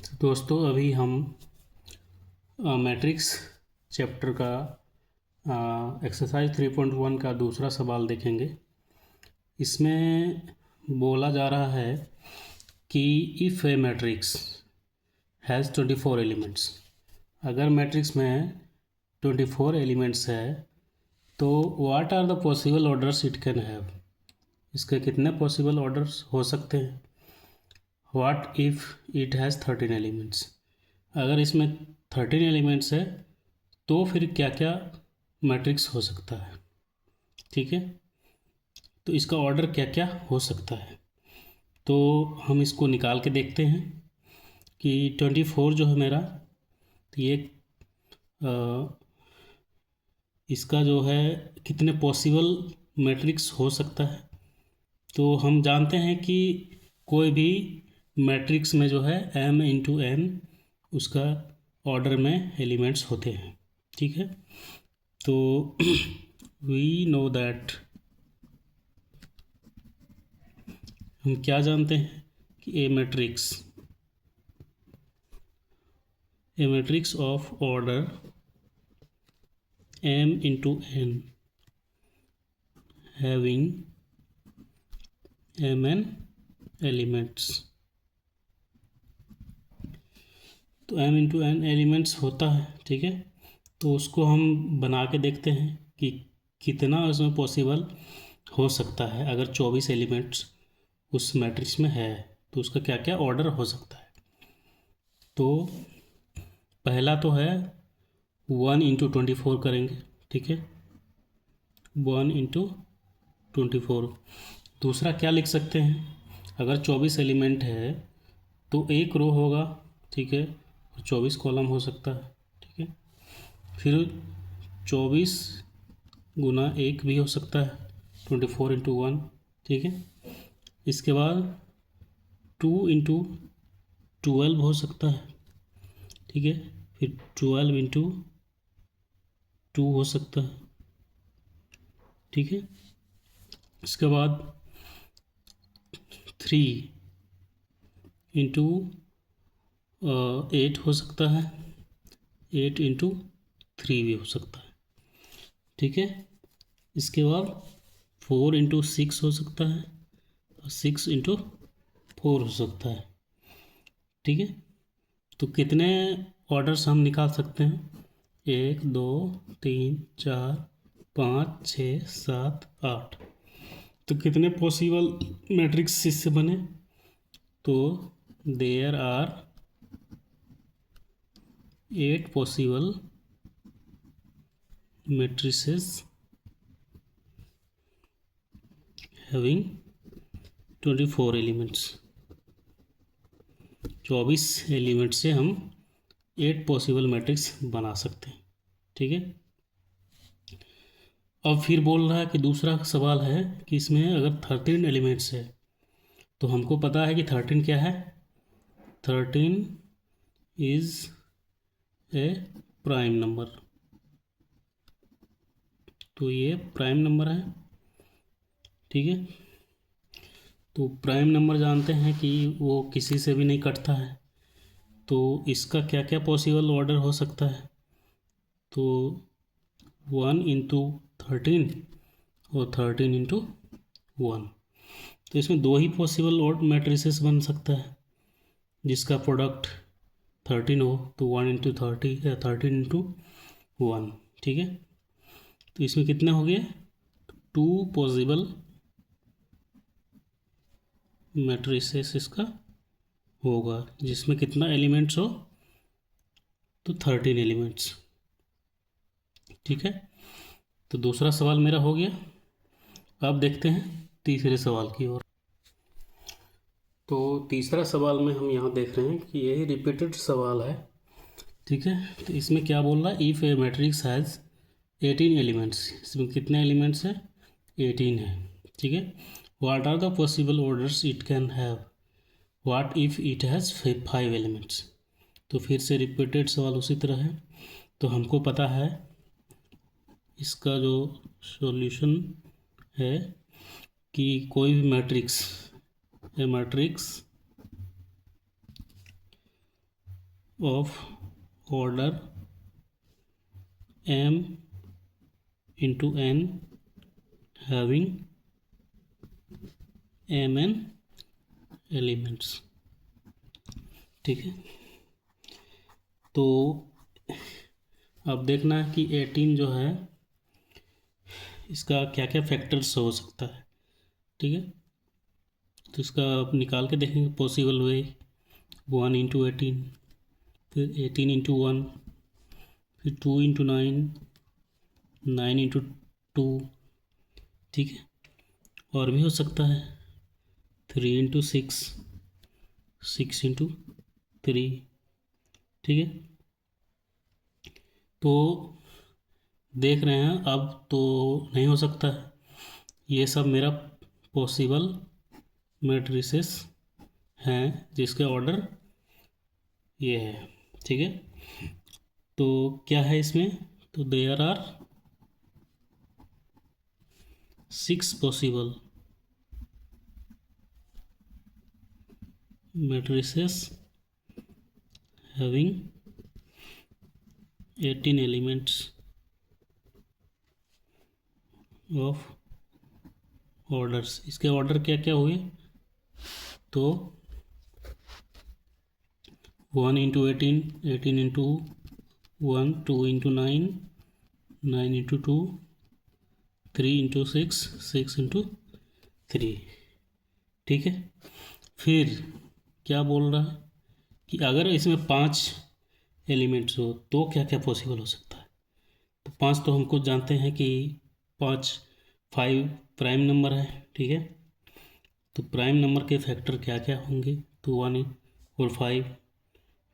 तो दोस्तों अभी हम मैट्रिक्स चैप्टर का एक्सरसाइज 3.1 का दूसरा सवाल देखेंगे। इसमें बोला जा रहा है कि if a matrix has 24 elements, अगर मैट्रिक्स में 24 एलिमेंट्स है तो what are the possible orders it can have, इसके कितने पॉसिबल ऑर्डर्स हो सकते हैं। What if it has 13 elements, अगर इसमें 13 एलिमेंट्स है तो फिर क्या क्या मैट्रिक्स हो सकता है। ठीक है, तो इसका ऑर्डर क्या क्या हो सकता है, तो हम इसको निकाल के देखते हैं कि 24 जो है मेरा, तो ये इसका जो है कितने पॉसिबल मैट्रिक्स हो सकता है। तो हम जानते हैं कि कोई भी मैट्रिक्स में जो है m इंटू n उसका ऑर्डर में एलिमेंट्स होते हैं। ठीक है, तो वी नो दैट, हम क्या जानते हैं कि a matrix of order m into n having mn elements, तो m इंटू n एलिमेंट्स होता है। ठीक है, तो उसको हम बना के देखते हैं कि कितना उसमें पॉसिबल हो सकता है। अगर 24 एलिमेंट्स उस मैट्रिक्स में है तो उसका क्या क्या ऑर्डर हो सकता है। तो पहला तो है 1 इंटू 24 करेंगे। ठीक है, 1 इंटू 24। दूसरा क्या लिख सकते हैं, अगर 24 एलिमेंट है तो एक रो होगा। ठीक है, और 24 कॉलम हो सकता है। ठीक है, फिर 24 गुना एक भी हो सकता है, 24 इंटू 1। ठीक है, इसके बाद 2 इंटू 12 हो सकता है। ठीक है, फिर 12 इंटू 2 हो सकता है। ठीक है, इसके बाद 3 इंटू 8 हो सकता है, 8 इंटू 3 भी हो सकता है। ठीक है, इसके बाद 4 इंटू 6 हो सकता है और 6 इंटू 4 हो सकता है। ठीक है, तो कितने ऑर्डर्स हम निकाल सकते हैं, 1 2 3 4 5 6 7 8। तो कितने पॉसिबल मैट्रिक्स इससे बने, तो there are 8 possible matrices having 24 elements. 24 element से हम 8 पॉसिबल मैट्रिक्स बना सकते हैं। ठीक है, अब फिर बोल रहा है कि दूसरा सवाल है कि इसमें अगर 13 एलिमेंट्स है तो हमको पता है कि 13 क्या है, 13 इज ए प्राइम नंबर। तो ये प्राइम नंबर है। ठीक है, तो प्राइम नंबर जानते हैं कि वो किसी से भी नहीं कटता है, तो इसका क्या क्या पॉसिबल ऑर्डर हो सकता है, तो 1 इंटू 13 और 13 इंटू 1। तो इसमें दो ही पॉसिबल ऑड मैट्रिसेस बन सकता है जिसका प्रोडक्ट 13 हो, तो 1 इंटू 13 इंटू 1। ठीक है, तो इसमें कितने हो गए, 2 पॉसिबल मैट्रिसेस इसका होगा जिसमें कितना एलिमेंट्स हो, तो 13 एलिमेंट्स। ठीक है, तो दूसरा सवाल मेरा हो गया। अब देखते हैं तीसरे सवाल की ओर। तो तीसरा सवाल में हम यहाँ देख रहे हैं कि यही रिपीटेड सवाल है। ठीक है, तो इसमें क्या बोल रहा है, if a matrix has 18 elements, इसमें कितने एलिमेंट्स हैं, 18 है। ठीक है, what are the possible orders it can have, what if it has 5 elements. तो फिर से रिपीटेड सवाल उसी तरह है। तो हमको पता है इसका जो सॉल्यूशन है कि कोई भी matrix, A matrix of order m into n having mn elements. ठीक है, तो अब देखना है कि 18 जो है इसका क्या क्या फैक्टर्स हो सकता है। ठीक है, तो इसका आप निकाल के देखेंगे पॉसिबल वे। 1 इंटू 18, फिर 18 इंटू 1, फिर 2 इंटू 9, 9 इंटू 2। ठीक है, और भी हो सकता है 3 इंटू 6, 6 इंटू 3। ठीक है, तो देख रहे हैं अब तो नहीं हो सकता है। ये सब मेरा पॉसिबल मैट्रिसेस हैं जिसके ऑर्डर ये है। ठीक है, तो क्या है इसमें, तो there are 6 possible matrices having 18 elements of orders. इसके ऑर्डर क्या क्या हुए, तो 1 into 18, 18 into 1, 2 into 9, 9 into 2, 3 into 6, 6 into 3। ठीक है, फिर क्या बोल रहा है कि अगर इसमें 5 एलिमेंट्स हो तो क्या क्या पॉसिबल हो सकता है। तो 5 तो हमको जानते हैं कि 5 प्राइम नंबर है। ठीक है, तो प्राइम नंबर के फैक्टर क्या क्या होंगे, तो 1 और 5,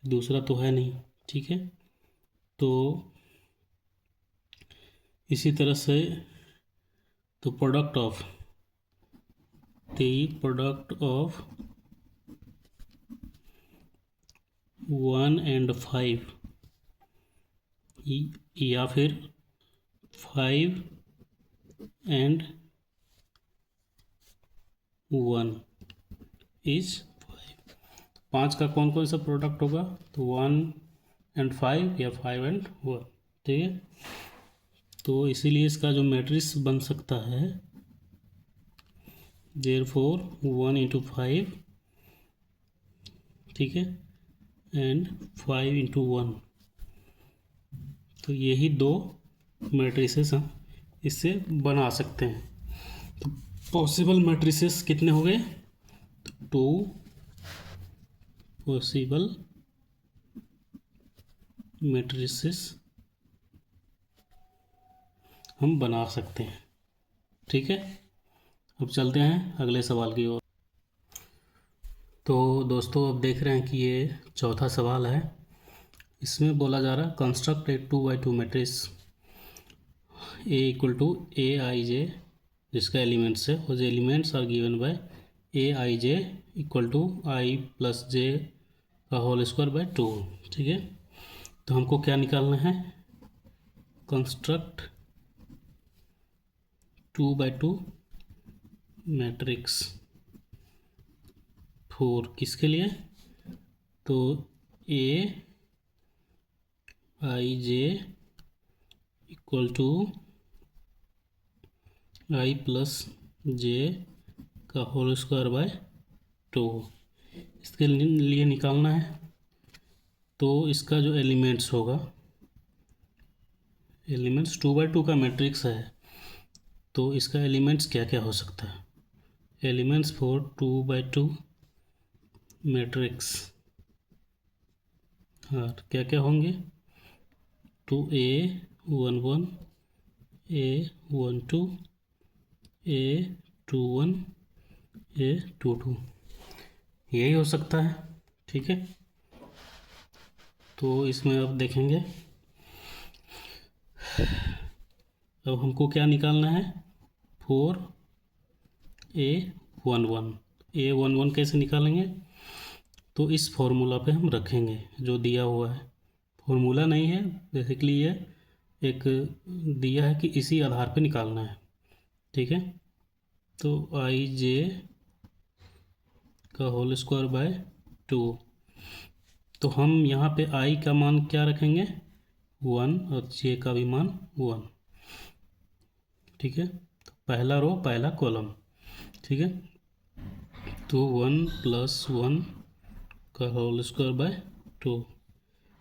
दूसरा तो है नहीं। ठीक है, तो इसी तरह से तो प्रोडक्ट ऑफ 1 एंड 5 या फिर 5 एंड 1 इज 5। 5 का कौन कौन सा प्रोडक्ट होगा, तो 1 एंड 5 या 5 एंड 1। ठीक है, तो इसीलिए इसका जो मैट्रिक्स बन सकता है देयरफॉर 1 इंटू 5, ठीक है, एंड 5 इंटू 1। तो यही दो मैट्रिसेस हम इससे बना सकते हैं। तो पॉसिबल मैट्रिसेस कितने हो गए, तो 2 पॉसिबल मैट्रिसेस हम बना सकते हैं। ठीक है, अब चलते हैं अगले सवाल की ओर। तो दोस्तों अब देख रहे हैं कि ये चौथा सवाल है। इसमें बोला जा रहा है construct a 2x2 matrix a equal to a i j, जिसका एलिमेंट्स है और elements are given by a i j equal to i plus j का होल स्क्वायर बाय 2। ठीक है, तो हमको क्या निकालना है, कंस्ट्रक्ट 2x2 मैट्रिक्स फॉर किसके लिए, तो ए i j equal to i plus j का होल स्क्वायर बाय 2। इसके लिए निकालना है। तो इसका जो एलिमेंट्स होगा, एलिमेंट्स 2x2 का मैट्रिक्स है, तो इसका एलिमेंट्स क्या क्या हो सकता है। एलिमेंट्स फॉर 2x2 मैट्रिक्स हाँ क्या क्या होंगे, तो A11, A12, A21, A22, यही हो सकता है। ठीक है, तो इसमें अब देखेंगे, अब हमको क्या निकालना है, 4A11। A11 कैसे निकालेंगे, तो इस फॉर्मूला पे हम रखेंगे जो दिया हुआ है। फॉर्मूला नहीं है, बेसिकली ये एक दिया है कि इसी आधार पे निकालना है। ठीक है, तो आई जे का होल स्क्वायर बाय 2 तो हम यहाँ पे आई का मान क्या रखेंगे 1 और जे का भी मान 1। ठीक है, तो पहला रो पहला कॉलम। ठीक है, तो 1 + 1 का होल स्क्वायर बाय 2।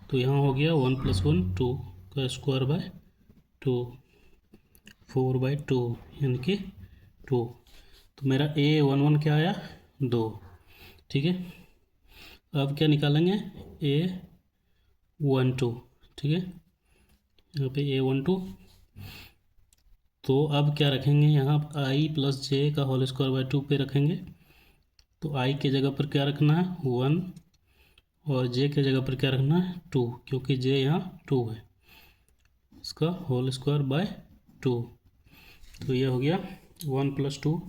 तो यहाँ हो गया 1 + 1 2 का स्क्वायर बाय 2, 4/2 यानी कि 2। तो मेरा A11 क्या आया 2। ठीक है, अब क्या निकालेंगे A12। ठीक है, यहाँ पे A12। तो अब क्या रखेंगे यहाँ I + J का होल स्क्वायर बाय 2 पे रखेंगे। तो I के जगह पर क्या रखना है 1 और J के जगह पर क्या रखना है 2, क्योंकि J यहाँ 2 है, इसका होल स्क्वायर बाय 2। तो ये हो गया 1 + 2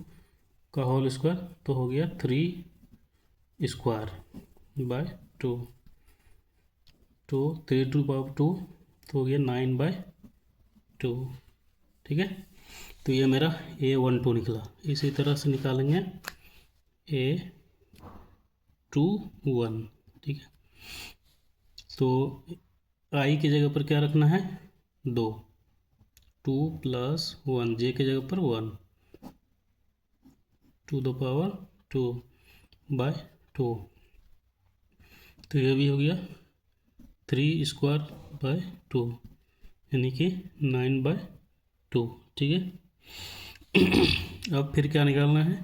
का होल स्क्वायर, तो हो गया 3² बाय 2। तो 3/2 तो हो गया 9/2। ठीक है, तो ये मेरा A12 निकला। इसी तरह से निकालेंगे A21। ठीक है, तो I की जगह पर क्या रखना है 2, 2 + 1, J की जगह पर 1, 2/2/2। तो ये भी हो गया 3² बाय 2 यानी कि 9/2। ठीक है, अब फिर क्या निकालना है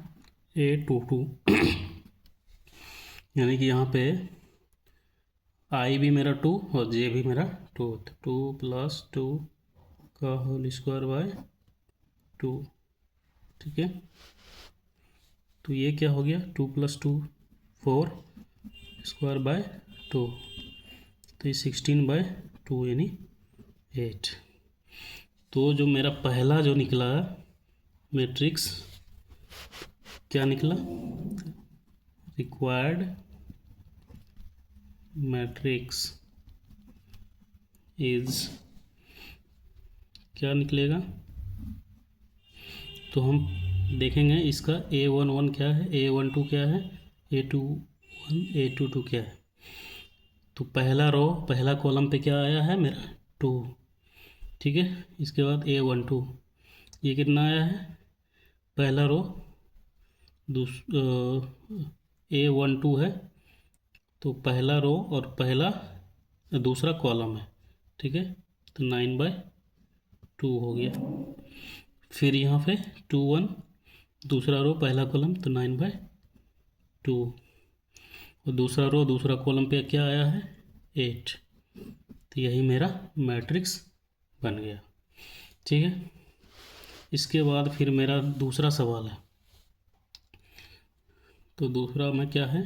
A22 यानी कि यहाँ पे I भी मेरा 2 और J भी मेरा 2, तो 2 + 2 का होल स्क्वायर बाय 2। ठीक है, तो ये क्या हो गया 2 + 2 4² बाय 2, तो ये 16/2 यानी 8। तो जो मेरा पहला जो निकला मैट्रिक्स क्या निकला रिक्वायर्ड मैट्रिक्स इज क्या निकलेगा, तो हम देखेंगे इसका A11 क्या है, A12 क्या है, A21 A22 क्या है। तो पहला रो पहला कॉलम पे क्या आया है मेरा 2। ठीक है, इसके बाद A12 ये कितना आया है पहला रो A12 है, तो पहला रो और पहला दूसरा कॉलम है। ठीक है, तो 9/2 हो गया। फिर यहाँ पे 2 1 दूसरा रो पहला कॉलम, तो 9/2 और दूसरा रो दूसरा कॉलम पे क्या आया है 8। तो यही मेरा मैट्रिक्स बन गया। ठीक है, इसके बाद फिर मेरा दूसरा सवाल है। तो दूसरा में क्या है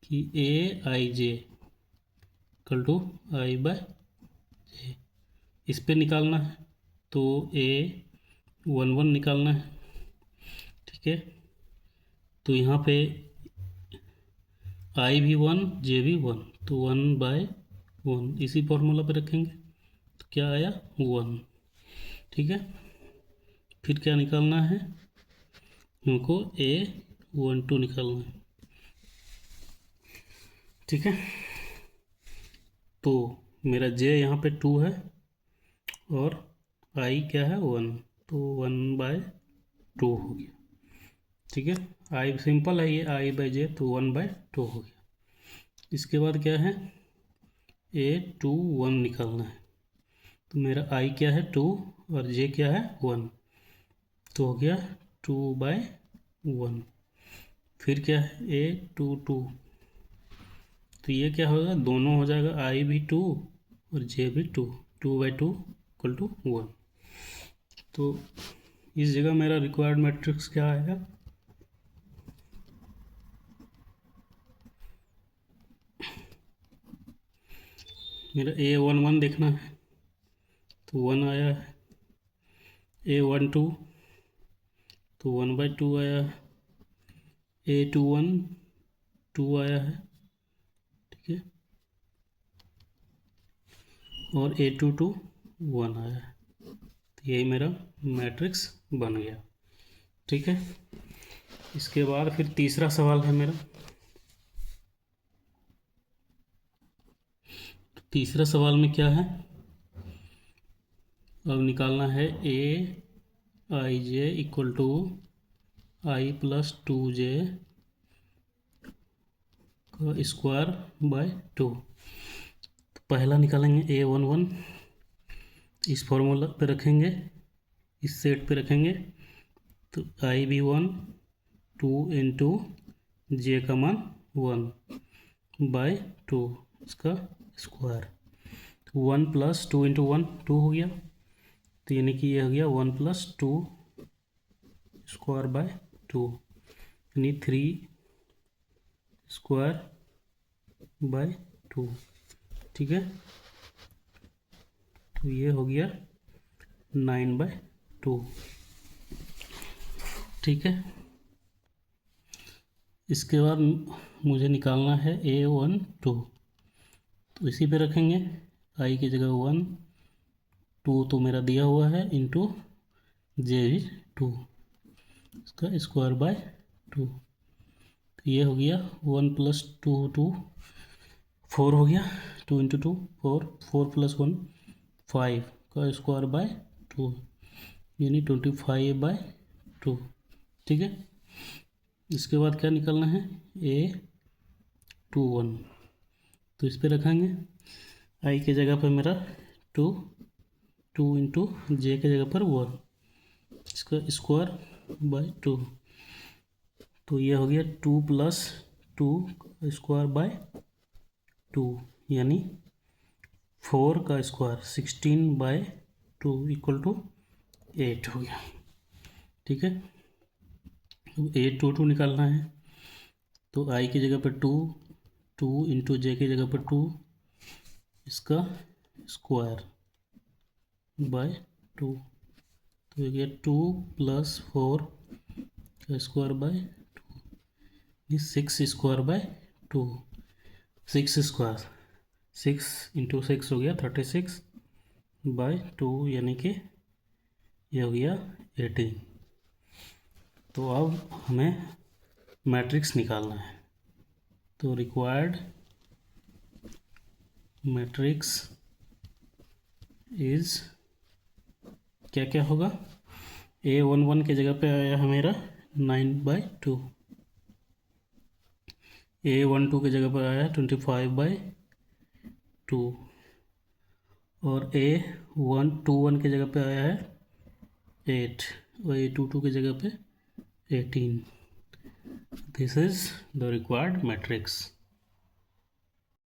कि AIJ = I/J इस पे निकालना है, तो A11 निकालना है। ठीक है, तो यहाँ पे I भी 1 J भी 1, तो 1/1 इसी फॉर्मूला पे रखेंगे, तो क्या आया 1। ठीक है, फिर क्या निकालना है हमको A12 निकालना है। ठीक है, तो मेरा J यहाँ पे 2 है और I क्या है 1, तो 1/2 हो गया। ठीक है, I सिंपल है ये I/J, तो 1/2 हो गया। इसके बाद क्या है A21 निकालना है, तो मेरा I क्या है 2 और J क्या है 1, तो हो गया 2/1। फिर क्या है A22, तो ये क्या होगा दोनों हो जाएगा I भी 2 और J भी 2, 2/2 = 1। तो इस जगह मेरा रिक्वायर्ड मैट्रिक्स क्या आएगा मेरा A11 देखना है, तो 1 आया है। A12 तो 1/2 आया है। A21 2 आया है। ठीक है, और A22 1 आया है। तो यही मेरा मैट्रिक्स बन गया। ठीक है, इसके बाद फिर तीसरा सवाल है मेरा तीसरा सवाल में क्या है, अब निकालना है a i j equal to i plus 2j का स्क्वायर बाय 2। तो पहला निकालेंगे A11, इस फॉर्मूला पे रखेंगे, इस सेट पे रखेंगे, तो IB1 2 इंटू जे का मान 1 बाय 2 इसका स्क्वायर। 1 प्लस 2 इंटू 1 2 हो गया, तो यानी कि ये हो गया 1 प्लस 2 स्क्वायर बाय 2, यानी 3 स्क्वायर बाय 2। ठीक है, तो ये हो गया 9/2। ठीक है, इसके बाद मुझे निकालना है A12, तो इसी पे रखेंगे, आई की जगह 1, 2 तो मेरा दिया हुआ है, इंटू जे 2 इसका स्क्वायर बाय 2। तो ये हो गया 1 प्लस 2 2 4 हो गया, 2 इंटू 2 4, 4 प्लस 1 5 का स्क्वायर बाय 2, यानी 25/2। ठीक है, इसके बाद क्या निकालना है A21, तो इस पे रखेंगे, आई के जगह पर मेरा 2, 2 इंटू जे के जगह पर 1 इसका स्क्वायर बाय 2, तो ये हो गया 2 प्लस 2 स्क्वायर बाय 2, यानी 4 का स्क्वायर 16/2 इक्वल टू 8 हो गया। ठीक है, तो A22 निकालना है, तो आई की जगह पर 2, 2 इंटू जे की जगह पर 2 इसका स्क्वायर बाय 2, तो ये 2 प्लस 4 का स्क्वायर बाय 2, ये 6 स्क्वायर बाय 2, 6 स्क्वायर 6 इंटू 6 हो गया 36/2, यानी कि ये हो गया 18। तो अब हमें मैट्रिक्स निकालना है, तो रिक्वायर्ड मैट्रिक्स इज क्या क्या होगा, A11 के जगह पे आया है मेरा 9/2, A12 की जगह पर आया है 25/2, और A121 की जगह पे आया है 8, और A22 की जगह पे 18। This is the required matrix.